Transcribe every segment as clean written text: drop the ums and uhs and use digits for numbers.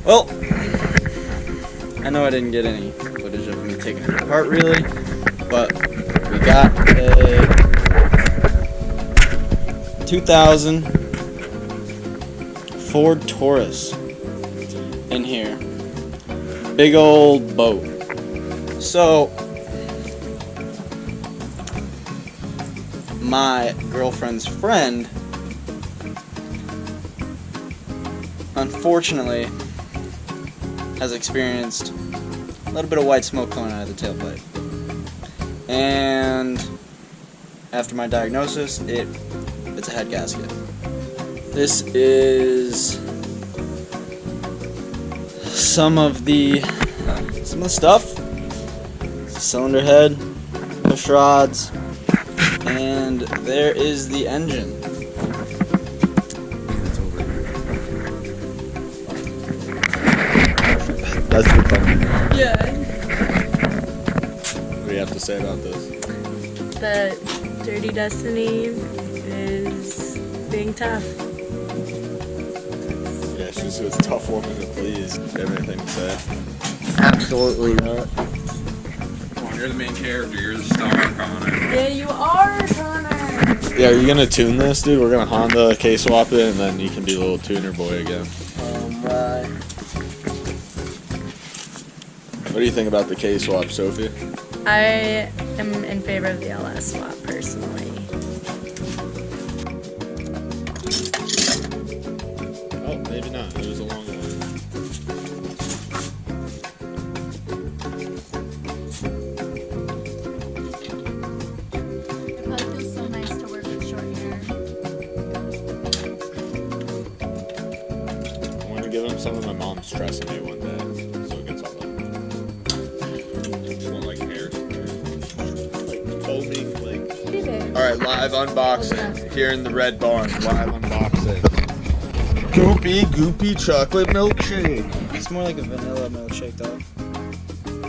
Well, I know I didn't get any footage of me taking it apart really, but we got a 2000 Ford Taurus in here. Big old boat. So, my girlfriend's friend, unfortunately, has experienced a little bit of white smoke coming out of the tailpipe. And after my diagnosis, it's a head gasket. This is some of the stuff. Cylinder head, push rods, and there is the engine. That's the fun. Yeah. What do you have to say about this? The Dirty Destiny is being tough. Yeah, she's a tough woman to please. Do you have anything to say? Absolutely not. Come on, you're the main character. You're the star, Connor. Yeah, you are, Connor. Yeah, are you gonna tune this, dude? We're gonna Honda K-swap it, and then you can be the little tuner boy again. Right. What do you think about the K-swap, Sophie? I am in favor of the LS swap, personally. Oh, maybe not. It was a long one. It probably feels so nice to work with short hair. I want to give him some of my mom's Tresemme one day, so it gets all like, Like hair. foaming, like. Baby. All right, live unboxing here in the Red Barn. Live unboxing. Goopy chocolate milkshake. It's more like a vanilla milkshake, though.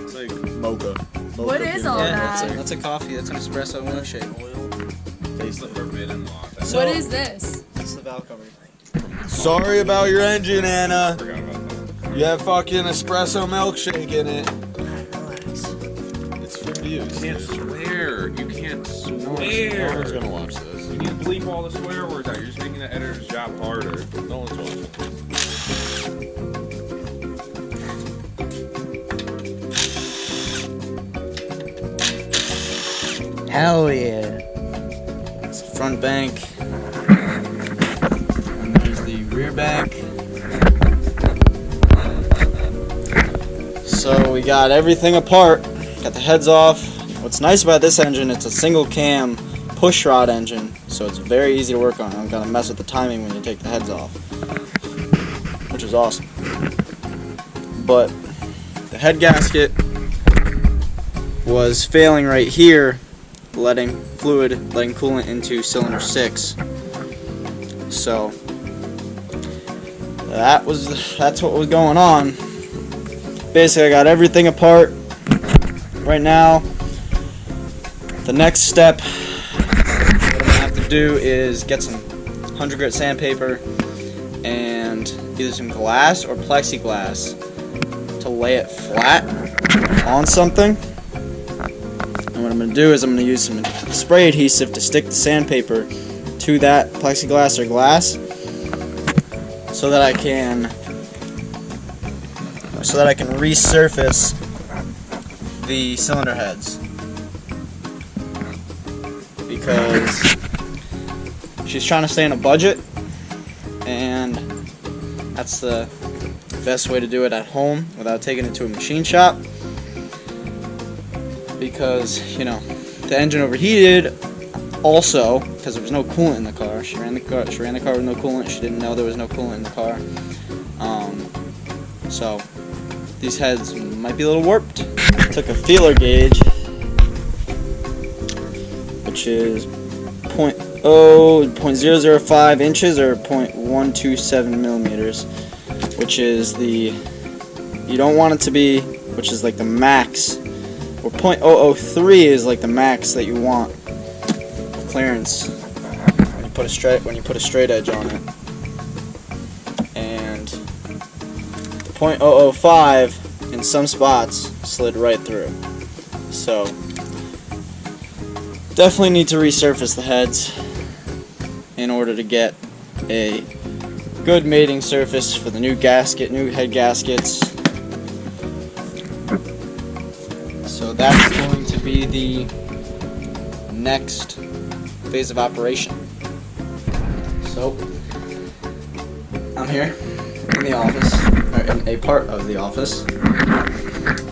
It's like mocha. What is all that? That's a coffee. That's an espresso milkshake. Taste the forbidden latte. What is this? It's the valve cover. Sorry about your engine, Anna. Forgot about that. You have fucking espresso milkshake in it. Relax. It's for views. You can't dude. swear. You can't No one's swear. gonna watch this. You need to bleep all the swear words out. You're just making the editor's job harder. No one's watching. Hell yeah. It's the front bank. And there's the rear bank. So we got everything apart. Got the heads off. What's nice about this engine, it's a single cam push rod engine, so it's very easy to work on. I'm gonna mess with the timing when you take the heads off, which is awesome. But the head gasket was failing right here, letting coolant into cylinder 6. So that's what was going on. Basically, I got everything apart right now. The next step, what I'm gonna have to do is get some 100 grit sandpaper and either some glass or plexiglass to lay it flat on something. And what I'm gonna do is I'm gonna use some spray adhesive to stick the sandpaper to that plexiglass or glass so that I can resurface the cylinder heads. Because she's trying to stay on a budget, and that's the best way to do it at home without taking it to a machine shop. Because, you know, the engine overheated also because there was no coolant in the car. She ran the car with no coolant. She didn't know there was no coolant in the car. So these heads might be a little warped. Took a feeler gauge, which is 0.005 inches or 0.127 millimeters, which is you don't want it to be, which is like the max, or 0.003 is like the max that you want clearance when you put a straight edge on it, and the .005 in some spots slid right through. So definitely need to resurface the heads in order to get a good mating surface for the new gasket, new head gaskets. So that's going to be the next phase of operation. So I'm here in the office, or in a part of the office,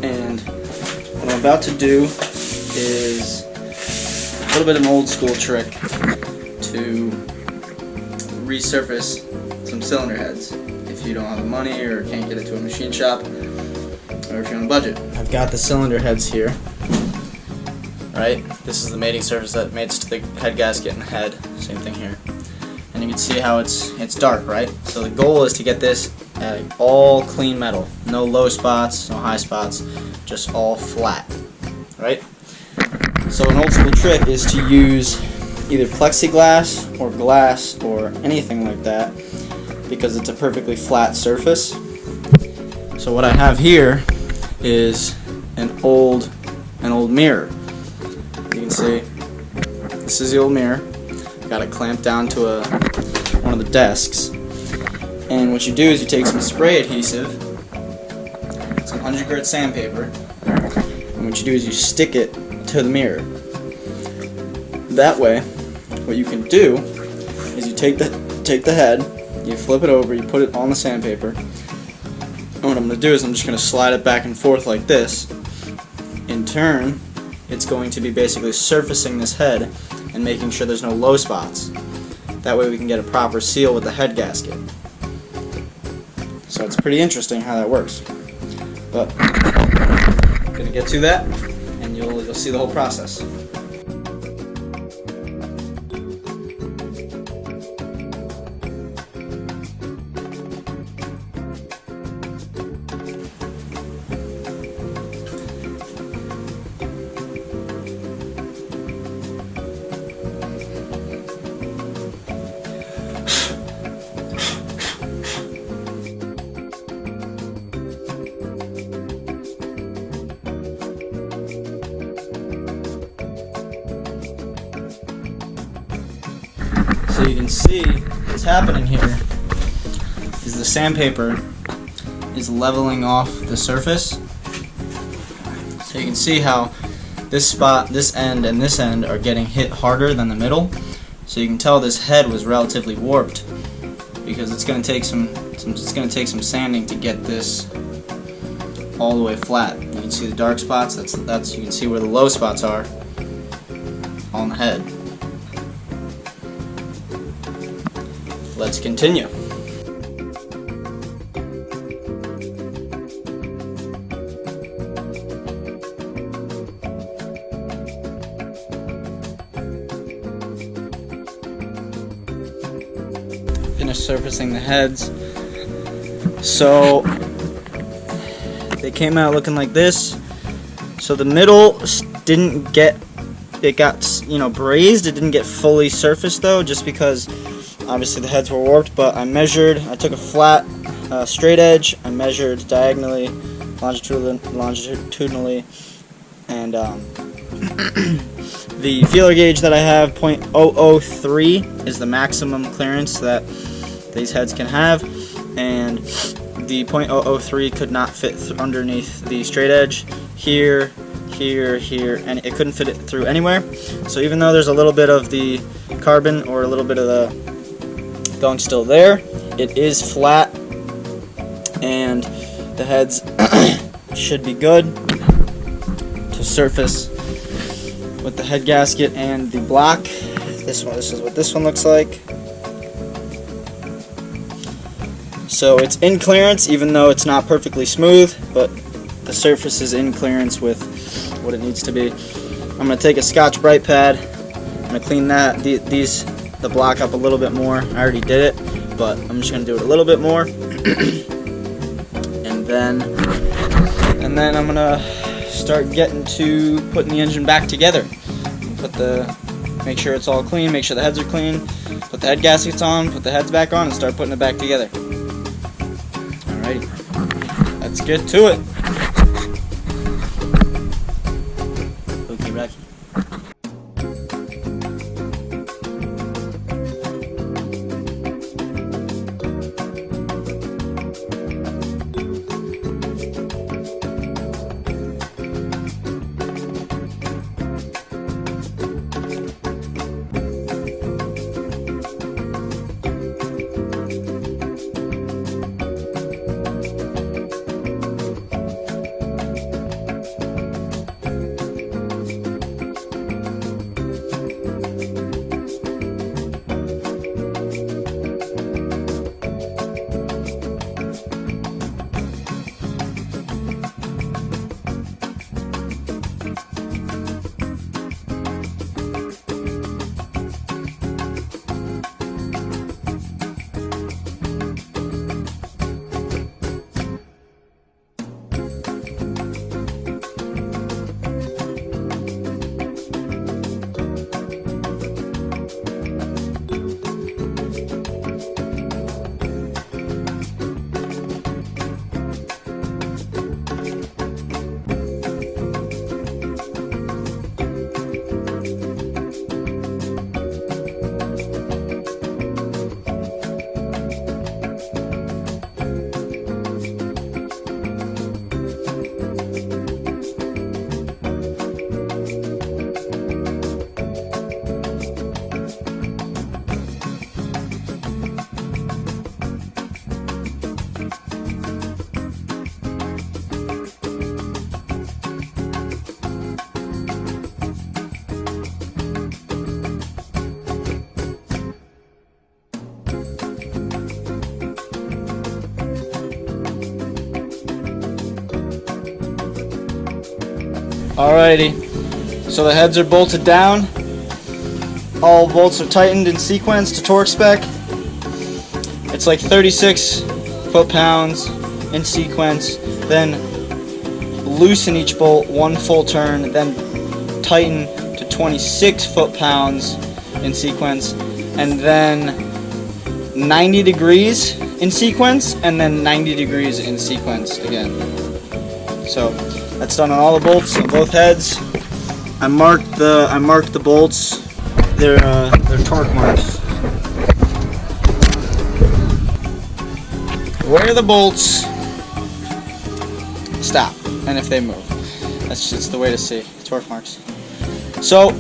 and what I'm about to do is a little bit of an old school trick to resurface some cylinder heads if you don't have the money or can't get it to a machine shop, or if you're on a budget. I've got the cylinder heads here, right? This is the mating surface that mates to the head gasket and the head. Same thing here. And you can see how it's dark, right? So the goal is to get this all clean metal. No low spots, no high spots, just all flat, right? So an old school trick is to use either plexiglass or glass or anything like that, because it's a perfectly flat surface. So what I have here is an old mirror. You can see this is the old mirror. Got it clamped down to one of the desks. And what you do is you take some spray adhesive, some 100 grit sandpaper, and what you do is you stick it to the mirror. That way, what you can do is you take the head, you flip it over, you put it on the sandpaper, and what I'm going to do is I'm just going to slide it back and forth like this. In turn, it's going to be basically surfacing this head and making sure there's no low spots. That way we can get a proper seal with the head gasket. So it's pretty interesting how that works. But I'm going to get to that, and you'll see the whole process. So you can see what's happening here is the sandpaper is leveling off the surface. So you can see how this spot, this end, and this end are getting hit harder than the middle. So you can tell this head was relatively warped because it's going to take some sanding to get this all the way flat. You can see the dark spots. That's you can see where the low spots are on the head. Let's continue. Finish surfacing the heads. So they came out looking like this. So the middle didn't get, it got, brazed. It didn't get fully surfaced though, just because obviously the heads were warped. But I took a flat straight edge, I measured diagonally, longitudinally, and the feeler gauge that I have, .003, is the maximum clearance that these heads can have, and the .003 could not fit underneath the straight edge here, and it couldn't fit it through anywhere. So even though there's a little bit of the carbon or a little bit of the gunk still there, it is flat, and the heads should be good to surface with the head gasket and the block. This is what this one looks like. So it's in clearance, even though it's not perfectly smooth, but the surface is in clearance with what it needs to be. I'm going to take a Scotch-Brite pad. I'm going to clean the block up a little bit more. I already did it, but I'm just going to do it a little bit more. and then I'm going to start getting to putting the engine back together. Make sure it's all clean, make sure the heads are clean, put the head gaskets on, put the heads back on, and start putting it back together. Alrighty. let's get to it. Okay, Rocky. Alrighty, so the heads are bolted down. All bolts are tightened in sequence to torque spec. It's like 36 foot-pounds in sequence. Then loosen each bolt one full turn. Then tighten to 26 foot-pounds in sequence. And then 90 degrees in sequence. And then 90 degrees in sequence again. So that's done on all the bolts on both heads. I marked the bolts. They're torque marks. Where the bolts stop and if they move. That's just the way to see torque marks. So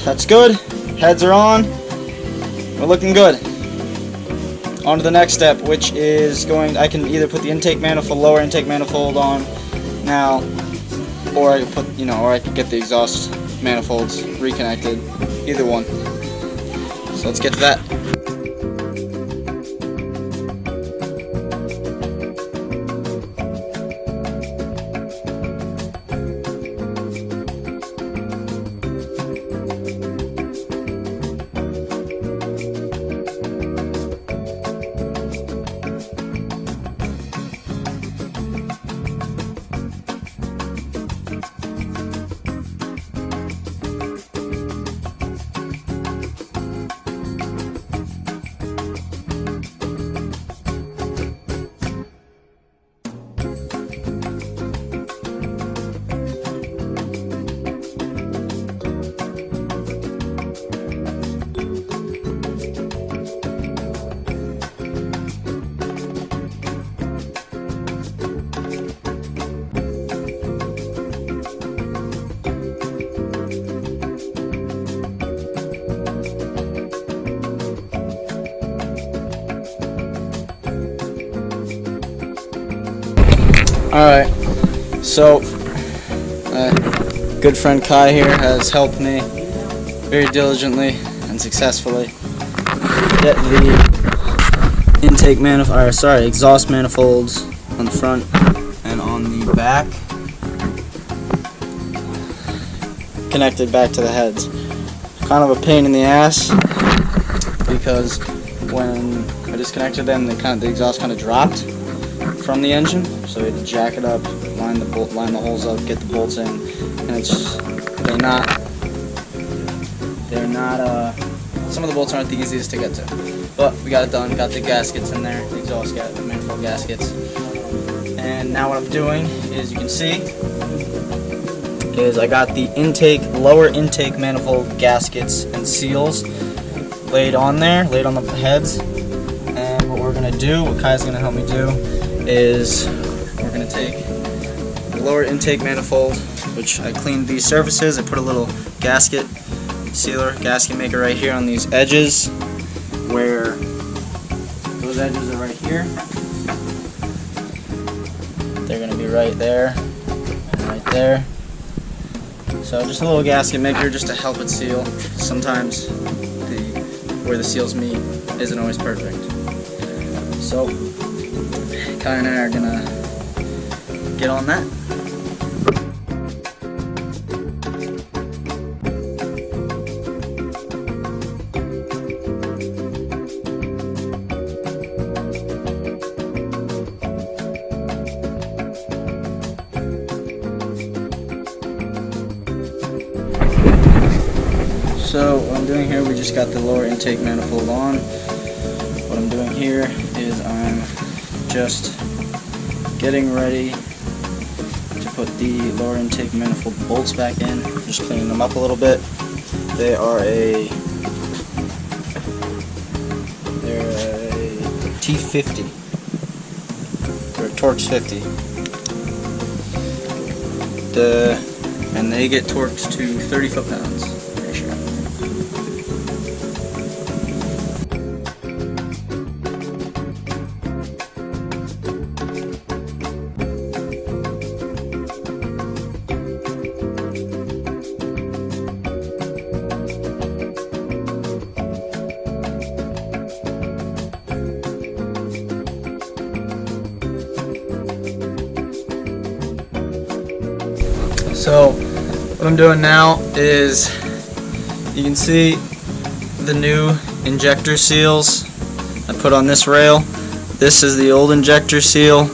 that's good. Heads are on. We're looking good. On to the next step, which is I can either put the intake manifold, lower intake manifold on now, or I could put, or I could get the exhaust manifolds reconnected. Either one. So let's get to that. Alright, so good friend Kai here has helped me very diligently and successfully get the exhaust manifolds on the front and on the back connected back to the heads. Kind of a pain in the ass because when I disconnected them, the exhaust kind of dropped from the engine, so we had to jack it up, line the holes up, get the bolts in, and they're not some of the bolts aren't the easiest to get to, but we got it done. Got the gaskets in there, the exhaust the manifold gaskets, And now what I'm doing is, you can see, is I got the lower intake manifold gaskets and seals laid on there, laid on the heads. And what we're gonna do, what Kai's gonna help me do, is we're gonna take the lower intake manifold, which I cleaned these surfaces. I put a little gasket sealer, gasket maker right here on these edges, where those edges are right here. They're gonna be right there and right there. So just a little gasket maker just to help it seal. Sometimes where the seals meet isn't always perfect. So Kai and I are gonna get on that. So what I'm doing here, we just got the lower intake manifold on. What I'm doing here is I'm just getting ready to put the lower intake manifold bolts back in. Just cleaning them up a little bit. They're a T50. They're a Taurus 50. And they get torqued to 30 foot-pounds. So what I'm doing now is, you can see the new injector seals I put on this rail. This is the old injector seal.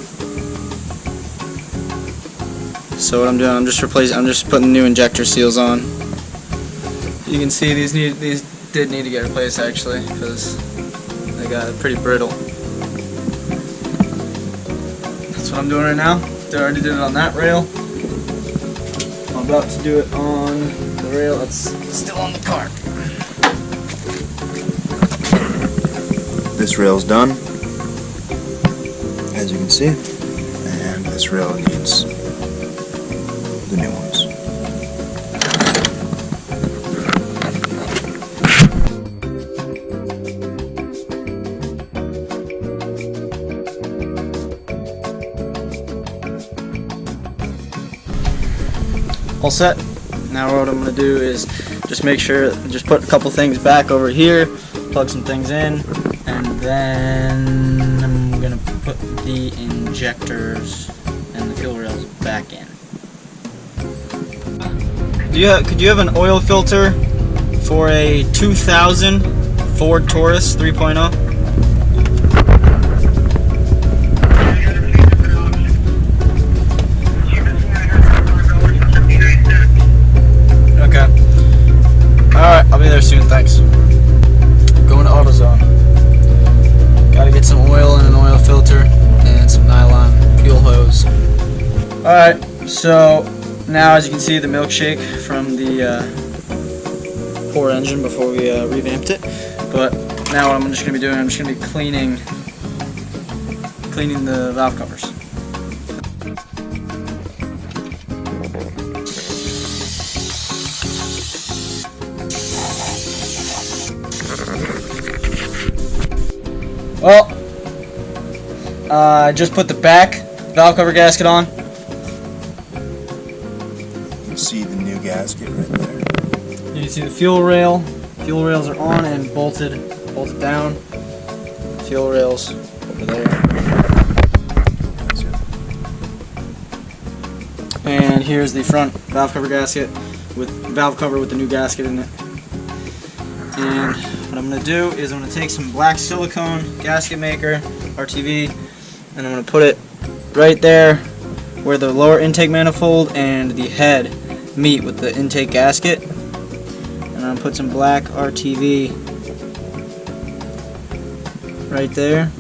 So what I'm doing, I'm just putting new injector seals on. You can see these did need to get replaced actually, because they got pretty brittle. That's what I'm doing right now. I already did it on that rail. I'm about to do it on the rail that's still on the car. This rail's done, as you can see, and this rail needs the new ones. All set. Now what I'm going to do is just make sure, just put a couple things back over here, plug some things in, and then I'm going to put the injectors and the fuel rails back in. Could you have an oil filter for a 2000 Ford Taurus 3.0? Alright, I'll be there soon, thanks. Going to AutoZone. Gotta get some oil and an oil filter and some nylon fuel hose. Alright, so now as you can see the milkshake from the poor engine before we revamped it. But now what I'm just going to be doing, I'm just going to be cleaning the valve covers. Well, I just put the back valve cover gasket on. You can see the new gasket right there. You can see the fuel rail. Fuel rails are on and bolted down. Fuel rails over there. That's it. And here's the front valve cover gasket with valve cover with the new gasket in it. And what I'm going to do is I'm going to take some black silicone gasket maker, RTV, and I'm going to put it right there where the lower intake manifold and the head meet with the intake gasket. And I'm going to put some black RTV right there.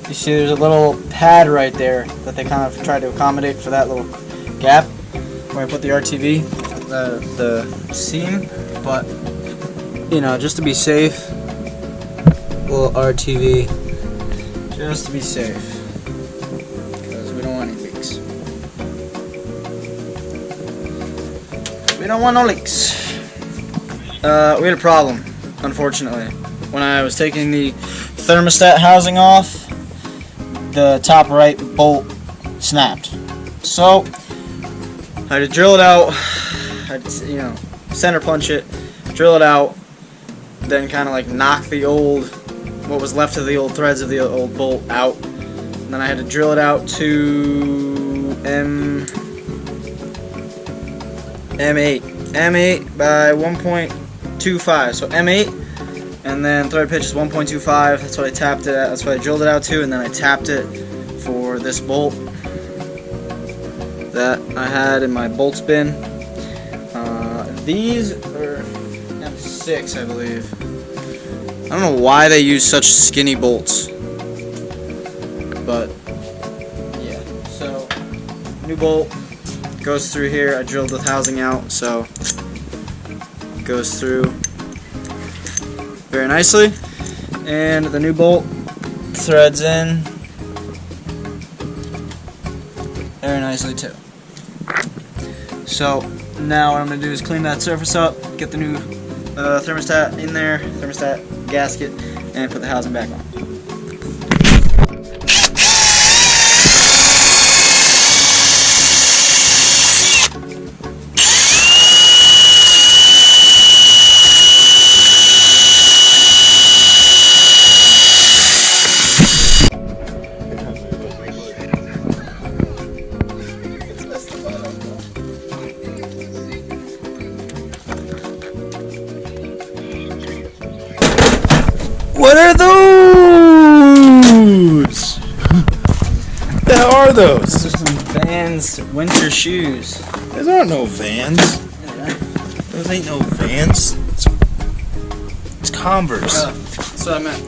You see there's a little pad right there that they kind of tried to accommodate for that little gap where I put the RTV, the seam, but you know, just to be safe, little RTV, just to be safe, because we don't want any leaks. We don't want no leaks. We had a problem, unfortunately. When I was taking the thermostat housing off, the top right bolt snapped. So I had to drill it out. I had to, you know, center punch it, drill it out, then kind of like knock the old, what was left of the old threads of the old bolt out. And then I had to drill it out to M8 by 1.25. So M8. And then thread pitch is 1.25. That's what I tapped it at. That's what I drilled it out to, and then I tapped it for this bolt that I had in my bolt bin. These are M6, I believe. I don't know why they use such skinny bolts, but yeah. So new bolt goes through here. I drilled the housing out, so it goes through very nicely, and the new bolt threads in very nicely too. So now what I'm going to do is clean that surface up, get the new thermostat in there, thermostat gasket, and put the housing back on. What are those? What the hell are those? Those are some Vans winter shoes. Those aren't no Vans. Those ain't no Vans. It's Converse. That's what I meant.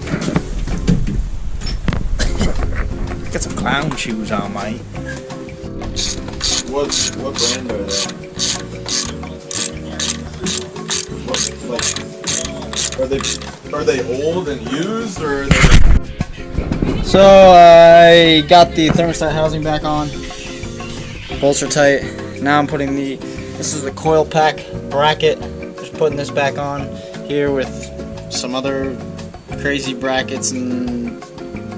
Got some clown shoes on, mate. What brand are they? Are they old and used, or are they? So I got the thermostat housing back on. Bolts are tight. Now I'm putting this is the coil pack bracket. Just putting this back on here with some other crazy brackets and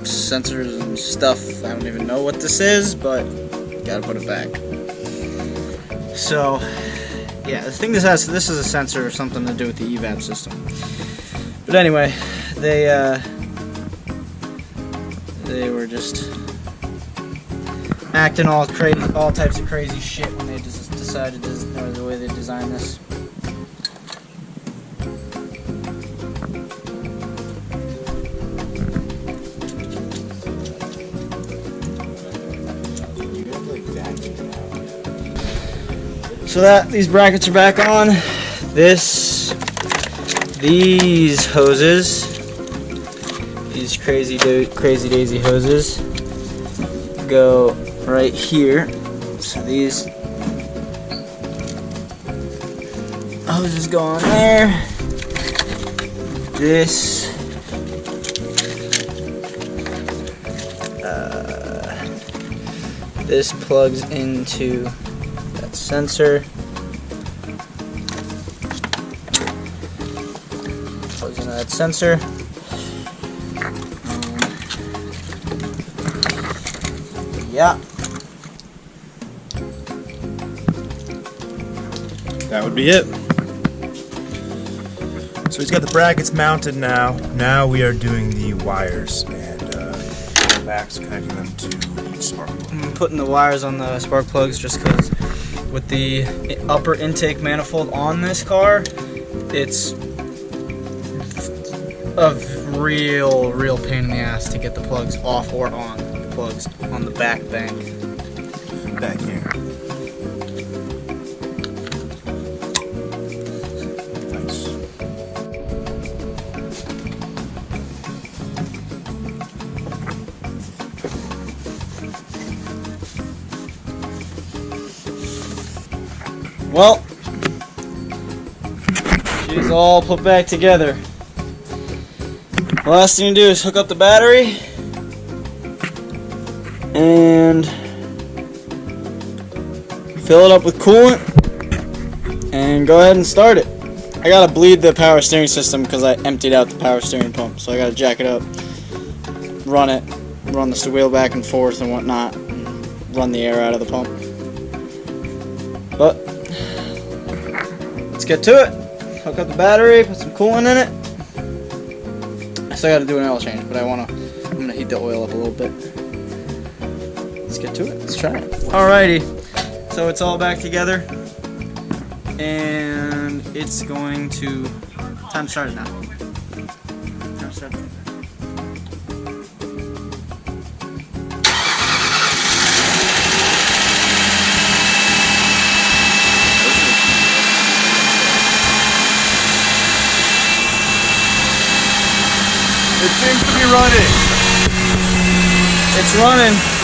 sensors and stuff. I don't even know what this is, but gotta put it back. So yeah, the thing this is a sensor or something to do with the evap system. But anyway, they were just acting all crazy, all types of crazy shit when they just decided to, or the way they designed this. So these brackets are back on. These hoses, these crazy daisy hoses, go right here. So these hoses go on there. This plugs into that sensor. Plugs into that sensor. Yeah. That would be it. So he's got the brackets mounted now. Now we are doing the wires and backs connecting them to each spark plug. I'm putting the wires on the spark plugs just because with the upper intake manifold on this car, it's a real pain in the ass to get the plugs off or on. The plugs on the back bank. Back here. Nice. Well, she's all put back together. The last thing to do is hook up the battery and fill it up with coolant and go ahead and start it. I gotta bleed the power steering system because I emptied out the power steering pump, so I gotta jack it up, run the wheel back and forth and whatnot, and run the air out of the pump. But let's get to it. Hook up the battery, put some coolant in it. I still gotta do an oil change, but I'm gonna heat the oil up a little bit. Let's get to it. Let's try it. Alrighty, so it's all back together, and it's going to time to start it now. Time to start it. It seems to be running. It's running.